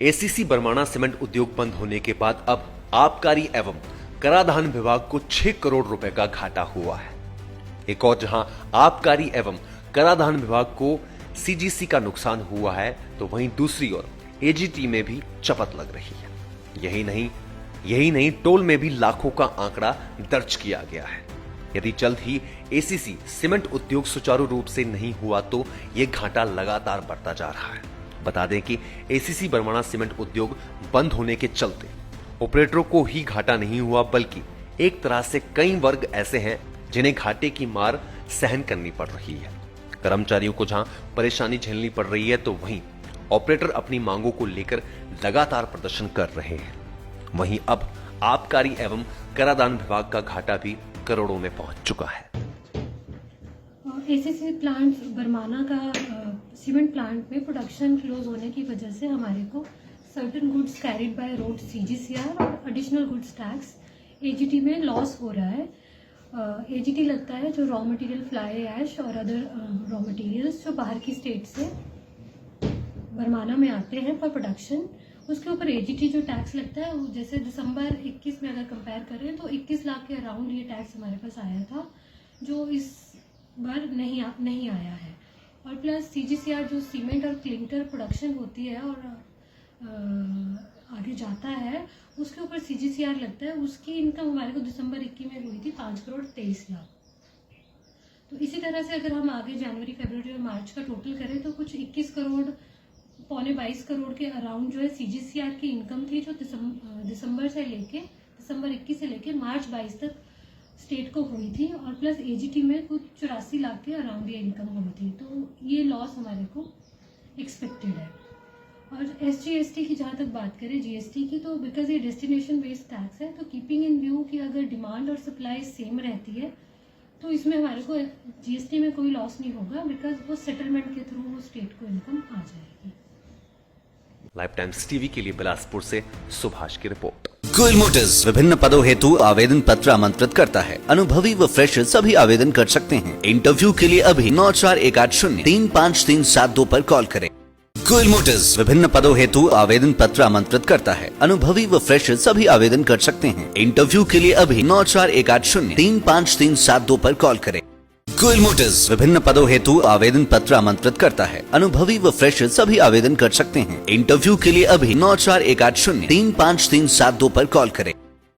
ACC Barmana cement उद्योग बंद होने के बाद अब आबकारी एवं कराधान विभाग को 6 करोड़ रुपए का घाटा हुआ है। एक और जहां आबकारी एवं कराधान विभाग को सीजीसी का नुकसान हुआ है, तो वहीं दूसरी ओर एजीटी में भी चपत लग रही है। यही नहीं टोल में भी लाखों का आंकड़ा दर्ज किया गया है। यदि जल्द ही एसीसी सीमेंट उद्योग सुचारू रूप से नहीं हुआ तो यह घाटा लगातार बढ़ता जा रहा है। बता दें कि एसीसी बरमाणा सीमेंट उद्योग बंद होने के चलते ऑपरेटरों को ही घाटा नहीं हुआ, बल्कि एक तरह से कई वर्ग ऐसे हैं जिन्हें घाटे की मार सहन करनी पड़ रही है। कर्मचारियों को जहां परेशानी झेलनी पड़ रही है, तो वहीं ऑपरेटर अपनी मांगों को लेकर लगातार प्रदर्शन कर रहे हैं। वहीं अब आबकारी एवं कराधान विभाग का घाटा भी करोड़ों में पहुंच चुका है। एसीसी प्लांट बरमाना का सीमेंट प्लांट में प्रोडक्शन क्लोज होने की वजह से हमारे को certain goods carried by road CGCR और एडिशनल गुड्स टैक्स एजीटी में लॉस हो रहा है। एजीटी लगता है जो रॉ मटेरियल फ्लाई ऐश और अदर रॉ मटेरियल्स जो बाहर की स्टेट से बरमाना में आते हैं फॉर प्रोडक्शन, उसके ऊपर एजीटी जो टैक्स लगता है, वो जैसे दिसंबर 21 में अगर कंपेयर करें तो 21 लाख के अराउंड ये टैक्स हमारे पास आया था, जो इस बार नहीं आया है। और प्लस सीजीसीआर जो सीमेंट और क्लिंकर प्रोडक्शन होती है और आगे जाता है, उसके ऊपर सीजीसीआर लगता है। उसकी इनकम हमारे को दिसंबर 21 में हुई थी 5 करोड़ 23 लाख। तो इसी तरह से अगर हम आगे जनवरी, फरवरी और मार्च का टोटल करें तो कुछ 21 करोड़ पौने 22 करोड़ के अराउंड जो है सीजीसीआर की इनकम थी, जो दिसंबर 21 से लेके मार्च 22 तक स्टेट को हुई थी। और प्लस एजीटी में कुछ 84 लाख के अराउंड ये इनकम हुई थी। तो ये लॉस हमारे को एक्सपेक्टेड है। और एसजीएसटी की जहाँ तक बात करें जीएसटी की, तो बिकॉज ये डेस्टिनेशन बेस्ड टैक्स है, तो कीपिंग इन व्यू कि अगर डिमांड और सप्लाई सेम रहती है तो इसमें हमारे को जीएसटी में कोई लॉस नहीं होगा, बिकॉज वो सेटलमेंट के थ्रू वो स्टेट को इनकम आ जाएगी। लाइफ टाइम्स टीवी के लिए बिलासपुर से सुभाष की रिपोर्ट। गोयल मोटर्स विभिन्न पदों हेतु आवेदन पत्र आमंत्रित करता है। अनुभवी व फ्रेशर सभी आवेदन कर सकते हैं। इंटरव्यू के लिए अभी 9418035372 पर कॉल करें। गोयल मोटर्स विभिन्न पदों हेतु आवेदन पत्र आमंत्रित करता है। अनुभवी व फ्रेशर सभी आवेदन कर सकते हैं। इंटरव्यू के लिए अभी 9418035372 पर कॉल करें। गोयल मोटर्स विभिन्न पदों हेतु आवेदन पत्र आमंत्रित करता है। अनुभवी व फ्रेशर सभी आवेदन कर सकते हैं। इंटरव्यू के लिए अभी 9418035372 पर कॉल करें।